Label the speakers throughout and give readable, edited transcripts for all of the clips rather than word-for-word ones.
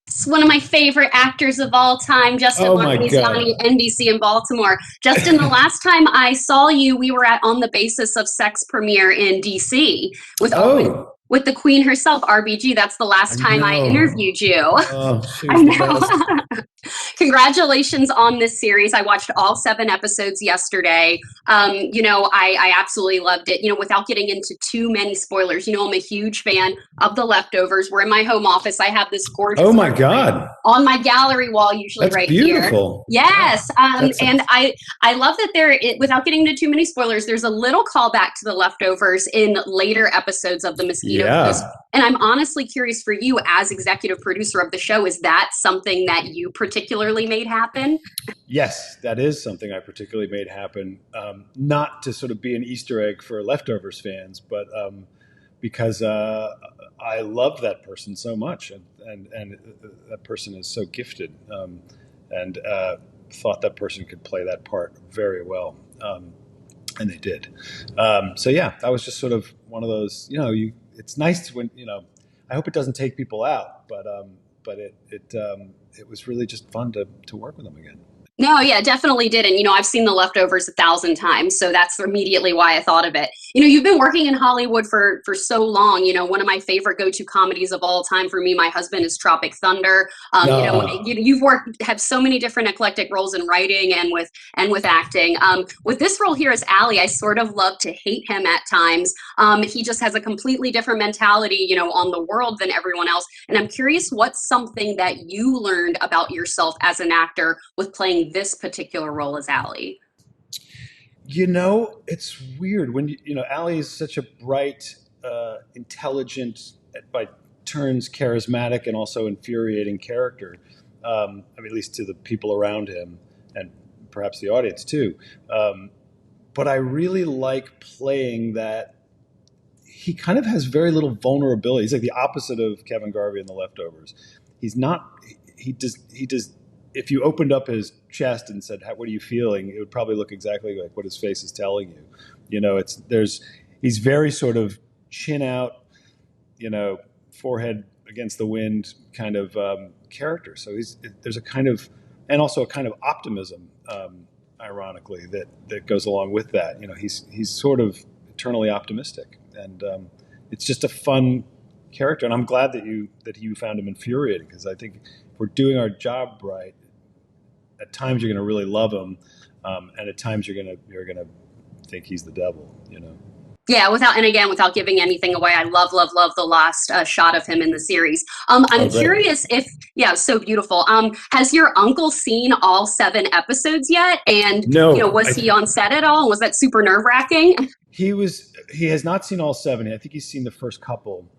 Speaker 1: It's one of my favorite actors of all time, Justin
Speaker 2: Oh my God.
Speaker 1: Long, NBC in Baltimore. Justin, the last time I saw you, we were at On the Basis of Sex premiere in DC with
Speaker 2: Oh,
Speaker 1: with the Queen herself, RBG. That's the
Speaker 2: I
Speaker 1: last time I
Speaker 2: know.
Speaker 1: interviewed you.
Speaker 2: Oh, she
Speaker 1: I
Speaker 2: was the best.
Speaker 1: know. Congratulations on this series. I watched all 7 episodes yesterday. I absolutely loved it. Without getting into too many spoilers, I'm a huge fan of The Leftovers. We're in my home office. I have this
Speaker 2: Oh
Speaker 1: gorgeous
Speaker 2: my
Speaker 1: art print
Speaker 2: God.
Speaker 1: on my gallery wall, usually
Speaker 2: That's
Speaker 1: right here.
Speaker 2: beautiful.
Speaker 1: Yes,
Speaker 2: Wow. That's a,
Speaker 1: and I love that without getting into too many spoilers, there's a little callback to The Leftovers in later episodes of the Mosquito shows.
Speaker 2: yeah.
Speaker 1: And I'm honestly curious for you as executive producer of the show, is that something that you particularly made happen?
Speaker 2: Yes, that is something I particularly made happen. Not to sort of be an Easter egg for Leftovers fans, but because I love that person so much, and that person is so gifted, and thought that person could play that part very well, and they did. So yeah, that was just sort of one of those. It's nice when I hope it doesn't take people out, but it was really just fun to work with them again.
Speaker 1: No, yeah, definitely did. And, I've seen The Leftovers 1,000 times. So that's immediately why I thought of it. You've been working in Hollywood for so long. One of my favorite go-to comedies of all time for me, my husband, is Tropic Thunder.
Speaker 2: No.
Speaker 1: You've have so many different eclectic roles in writing and with acting. With this role here as Allie, I sort of love to hate him at times. He just has a completely different mentality, on the world than everyone else. And I'm curious, what's something that you learned about yourself as an actor with playing this particular role as Allie?
Speaker 2: It's weird when Allie is such a bright, intelligent, by turns charismatic, and also infuriating character. At least to the people around him, and perhaps the audience too. But I really like playing that. He kind of has very little vulnerability. He's like the opposite of Kevin Garvey in The Leftovers. He's not. He does. He does. If you opened up his chest and said, "What are you feeling?" It would probably look exactly like what his face is telling you. He's very sort of chin out, forehead against the wind kind of character. So there's a kind of, and also a kind of optimism, ironically, that goes along with that. He's sort of eternally optimistic, and it's just a fun character. And I'm glad that you found him infuriating, because I think if we're doing our job right, at times you're going to really love him, and at times you're gonna think he's the devil.
Speaker 1: Yeah, without giving anything away, I love the last shot of him in the series. I'm
Speaker 2: Oh, great.
Speaker 1: curious if, yeah, so beautiful. Has your uncle seen all 7 episodes yet? And
Speaker 2: No,
Speaker 1: was he on set at all? Was that super nerve wracking?
Speaker 2: he has not seen all 7. I think he's seen the first couple,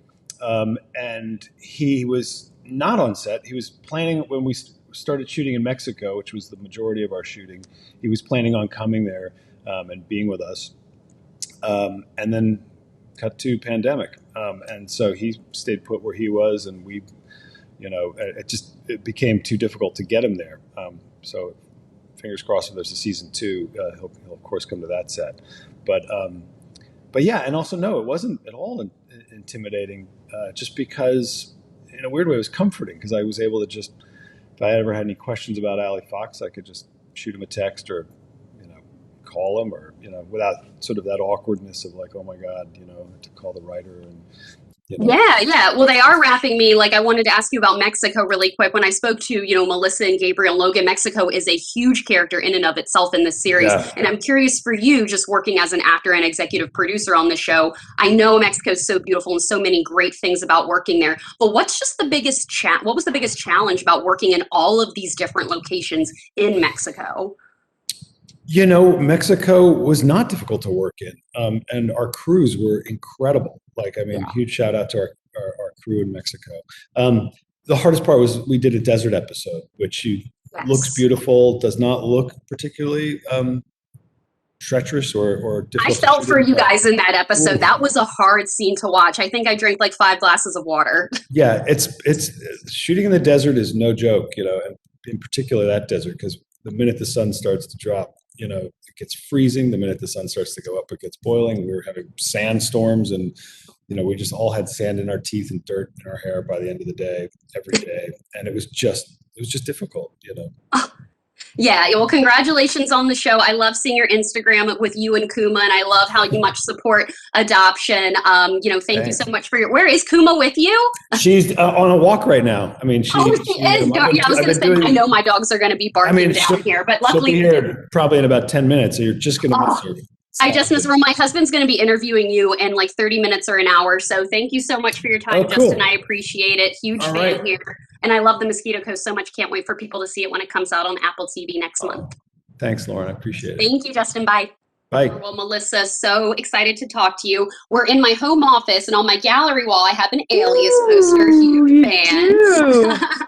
Speaker 2: and he was not on set. He was planning when we started shooting in Mexico, which was the majority of our shooting. He was planning on coming there, and being with us. And then cut to pandemic. And so he stayed put where he was, and it became too difficult to get him there. So fingers crossed if there's a season 2, he'll of course come to that set. But yeah, and also no, it wasn't at all intimidating, just because in a weird way it was comforting, because I was able to just, if I ever had any questions about Allie Fox, I could just shoot him a text, or call him, or without sort of that awkwardness of like, oh my god, to call the writer, and
Speaker 1: Yeah, yeah. Well, they are wrapping me. Like, I wanted to ask you about Mexico really quick. When I spoke to, Melissa and Gabriel Logan, Mexico is a huge character in and of itself in this series.
Speaker 2: yeah.
Speaker 1: And I'm curious for you, just working as an actor and executive producer on the show. I know Mexico is so beautiful and so many great things about working there. But what was the biggest challenge about working in all of these different locations in Mexico?
Speaker 2: Mexico was not difficult to work in, and our crews were incredible. Like, I mean,
Speaker 1: Yeah.
Speaker 2: huge shout out to our crew in Mexico. The hardest part was we did a desert episode, which looks
Speaker 1: Yes.
Speaker 2: beautiful, does not look particularly treacherous or
Speaker 1: I
Speaker 2: difficult to
Speaker 1: felt
Speaker 2: shoot
Speaker 1: for
Speaker 2: in,
Speaker 1: you
Speaker 2: but
Speaker 1: guys in that episode.
Speaker 2: ooh,
Speaker 1: That was a hard scene to watch. I think I drank like 5 glasses of water.
Speaker 2: yeah, it's shooting in the desert is no joke, and in particular that desert, because the minute the sun starts to drop, it gets freezing. The minute the sun starts to go up, it gets boiling. We were having sandstorms and we just all had sand in our teeth and dirt in our hair by the end of the day, every day. And it was just difficult.
Speaker 1: Yeah, well, congratulations on the show. I love seeing your Instagram with you and Kuma, and I love how you much support adoption. Thank you so much for where is Kuma with you?
Speaker 2: She's on a walk right now. I mean, she
Speaker 1: is. Yeah, I was going to say, I know my dogs are going to be barking down here, but luckily.
Speaker 2: She'll be here probably in about 10 minutes, so you're just going to miss her.
Speaker 1: I just missed her. My husband's going to be interviewing you in like 30 minutes or an hour. So thank you so much for your time, Justin. I appreciate it. Huge fan here. And I love the Mosquito Coast so much. Can't wait for people to see it when it comes out on Apple TV next month.
Speaker 2: Thanks, Lauren. I appreciate it.
Speaker 1: Thank you, Justin. Bye.
Speaker 2: Bye.
Speaker 1: Well, Melissa, so excited to talk to you. We're in my home office, and on my gallery wall, I have an Alias poster. Huge fan.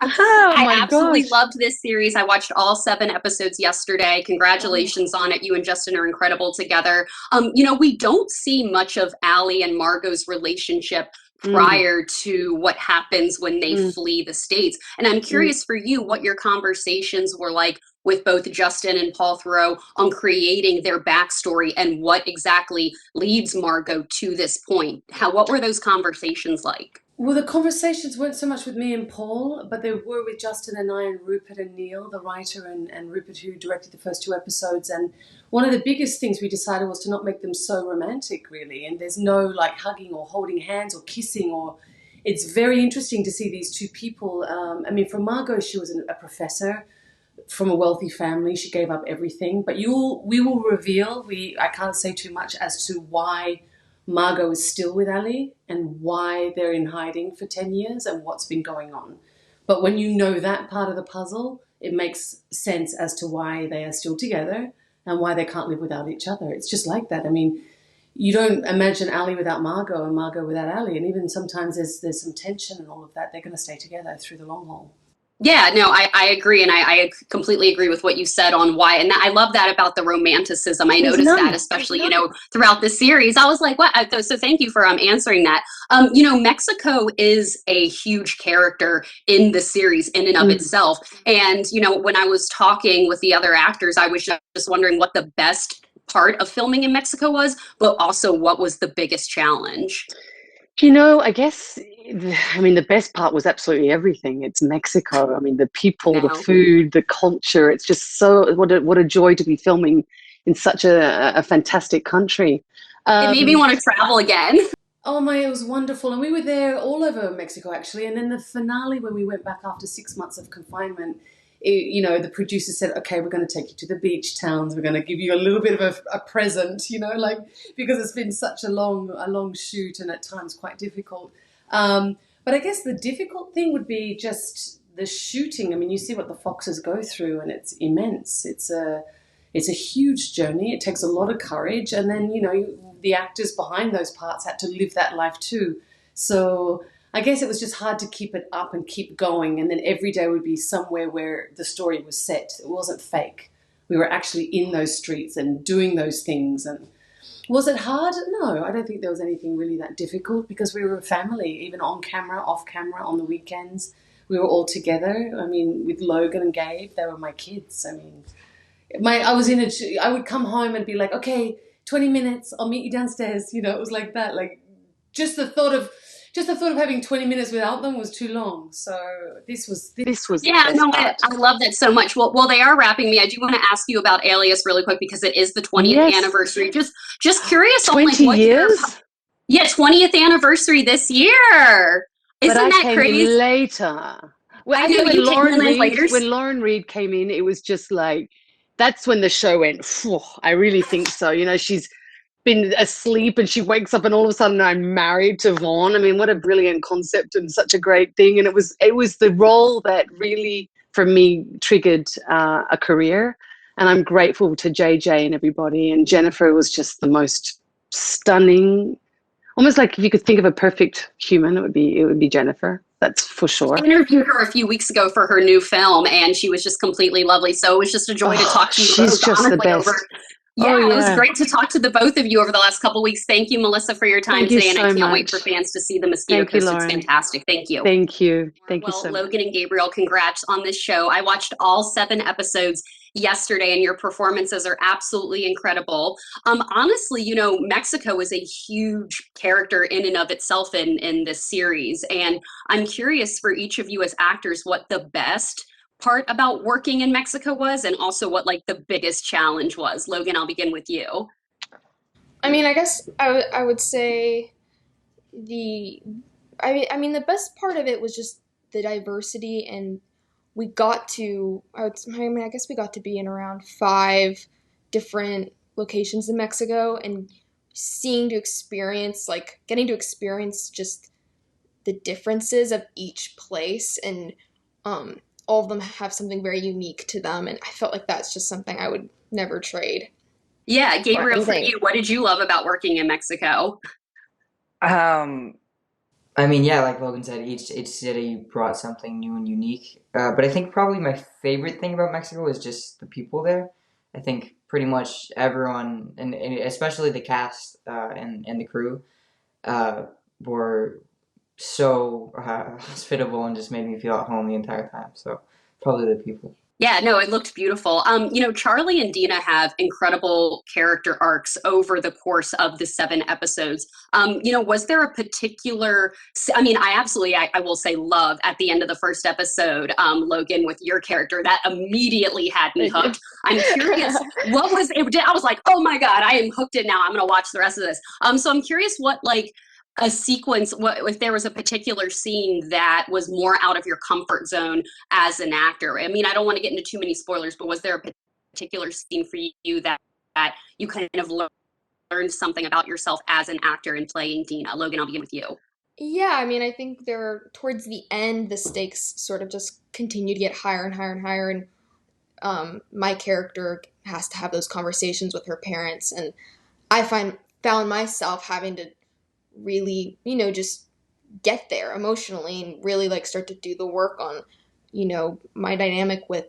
Speaker 1: I absolutely loved this series. I watched all 7 episodes yesterday. Congratulations on it. You and Justin are incredible together. We don't see much of Allie and Margot's relationship prior to what happens when they flee the States. And I'm curious for you what your conversations were like with both Justin and Paul Theroux on creating their backstory and what exactly leads Margot to this point. What were those conversations like?
Speaker 3: Well, the conversations weren't so much with me and Paul, but they were with Justin and I and Rupert and Neil, the writer, and Rupert, who directed the first 2 episodes. And one of the biggest things we decided was to not make them so romantic, really. And there's no like hugging or holding hands or kissing, or it's very interesting to see these 2 people. For Margot, she was a professor from a wealthy family. She gave up everything, but we will reveal, I can't say too much as to why Margot is still with Allie and why they're in hiding for 10 years and what's been going on. But when you know that part of the puzzle, it makes sense as to why they are still together and why they can't live without each other. It's just like that. I mean, you don't imagine Allie without Margot and Margot without Allie. And even sometimes there's some tension and all of that. They're going to stay together through the long haul.
Speaker 1: Yeah, no, I agree. And I completely agree with what you said on why. And I love that about the romanticism. I noticed that, especially, throughout the series. I was like, what? So thank you for answering that. Mexico is a huge character in the series in and of itself. And, when I was talking with the other actors, I was just wondering what the best part of filming in Mexico was, but also what was the biggest challenge.
Speaker 4: I guess, the best part was absolutely everything. It's Mexico. The people, the food, the culture. It's just so, what a joy to be filming in such a fantastic country.
Speaker 1: It made me want to travel again.
Speaker 3: Oh my, it was wonderful. And we were there all over Mexico, actually. And then the finale, when we went back after 6 months of confinement, the producer said, okay, we're going to take you to the beach towns. We're going to give you a little bit of a present, because it's been such a long shoot and at times quite difficult. But I guess the difficult thing would be just the shooting. You see what the Foxes go through, and it's immense. It's a huge journey. It takes a lot of courage. And then, the actors behind those parts had to live that life too. So I guess it was just hard to keep it up and keep going. And then every day would be somewhere where the story was set. It wasn't fake. We were actually in those streets and doing those things. And was it hard? No, I don't think there was anything really that difficult because we were a family, even on camera, off camera, on the weekends. We were all together. With Logan and Gabe, they were my kids. I would come home and be like, okay, 20 minutes, I'll meet you downstairs. It was like that. Like just the thought of having 20 minutes without them was too long. So this was.
Speaker 1: Yeah, no, I love that so much. Well, they are wrapping me. I do want to ask you about Alias really quick because it is the 20th anniversary. Just curious
Speaker 4: 20
Speaker 1: on
Speaker 4: years?
Speaker 1: 20th anniversary this year. Isn't that crazy?
Speaker 4: Later. Well, I know when Lauren Reed came in, it was just like, that's when the show went, I really think so. She's been asleep and she wakes up and all of a sudden I'm married to Vaughn. What a brilliant concept and such a great thing. And it was the role that really, for me, triggered a career. And I'm grateful to JJ and everybody. And Jennifer was just the most stunning, almost like if you could think of a perfect human, it would be Jennifer. That's for sure.
Speaker 1: I interviewed her a few weeks ago for her new film, and she was just completely lovely. So it was just a joy to talk to you.
Speaker 4: She's just the best.
Speaker 1: Yeah, it was great to talk to the both of you over the last couple of weeks. Thank you, Melissa, for your time today, and I can't wait for fans to see the Mosquito Coast. It's fantastic. Thank you.
Speaker 4: Thank you. Thank you so much.
Speaker 1: Logan and Gabriel, congrats on this show. I watched all 7 episodes yesterday, and your performances are absolutely incredible. Honestly, you know, Mexico is a huge character in and of itself in this series, and I'm curious for each of you as actors what the best part about working in Mexico was, and also what like the biggest challenge was. Logan, I'll begin with you.
Speaker 5: I mean, I guess I would say I mean, the best part of it was just the diversity, and we got to, I mean, I guess we got to be in around 5 different locations in Mexico, and getting to experience just the differences of each place, and all of them have something very unique to them, and I felt like that's just something I would never trade.
Speaker 1: Yeah, Gabriel, for you, what did you love about working in Mexico?
Speaker 6: I mean, yeah, like Logan said, each city brought something new and unique. But I think probably my favorite thing about Mexico is just the people there. I think pretty much everyone, and especially the cast and the crew, were so hospitable and just made me feel at home the entire time. So probably the people.
Speaker 1: Yeah, no, it looked beautiful. You know, Charlie and Dina have incredible character arcs over the course of the 7 episodes. You know, was there a particular, I mean, I will say love at the end of the first episode, Logan, with your character, that immediately had me hooked. I'm curious, what was it? I was like, oh my God, I am hooked in now. I'm going to watch the rest of this. So I'm curious what, like, a sequence, what if there was a particular scene that was more out of your comfort zone as an actor? I mean, I don't want to get into too many spoilers, but was there a particular scene for you that you kind of learned something about yourself as an actor in playing Dina? Logan, I'll begin with you.
Speaker 5: Yeah, I mean, I think towards the end, the stakes sort of just continue to get higher and higher and higher, and my character has to have those conversations with her parents, and I found myself having to really, you know, just get there emotionally and really like start to do the work on, you know, my dynamic with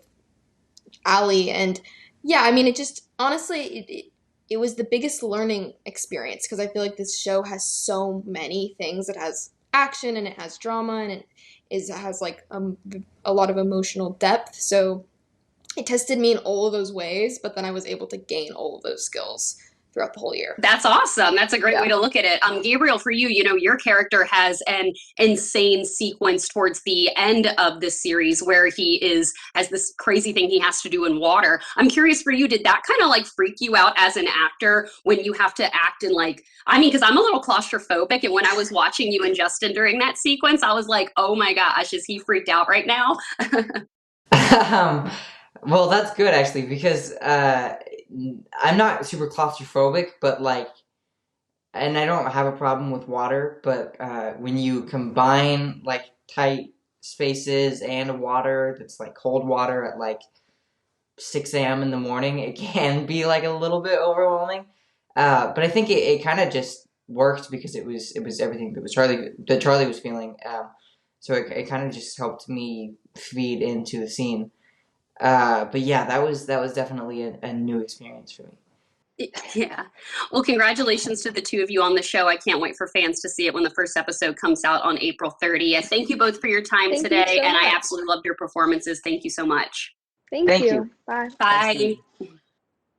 Speaker 5: Allie. And yeah, I mean, it just honestly, it was the biggest learning experience, because I feel like this show has so many things. It has action, and it has drama, and it has like a lot of emotional depth. So it tested me in all of those ways, but then I was able to gain all of those skills throughout the whole year.
Speaker 1: That's awesome. That's a great way to look at it. Gabriel, for you, you know, your character has an insane sequence towards the end of the series where he has this crazy thing he has to do in water. I'm curious for you, did that kind of like freak you out as an actor when you have to act in like, I mean, because I'm a little claustrophobic, and when I was watching you and Justin during that sequence, I was like, oh my gosh, is he freaked out right now?
Speaker 6: Well, that's good actually, because I'm not super claustrophobic, but like, and I don't have a problem with water, but when you combine like tight spaces and water that's like cold water at like 6 a.m. in the morning, it can be like a little bit overwhelming. But I think it kind of just worked because it was everything that Charlie was feeling. So it kind of just helped me feed into the scene. But yeah, that was definitely a new experience for me.
Speaker 1: Yeah. Well, congratulations to the two of you on the show. I can't wait for fans to see it when the first episode comes out on April 30th. Thank you both for your time today, and I absolutely loved your performances. Thank you so much.
Speaker 7: Thank you. Bye.
Speaker 1: Bye.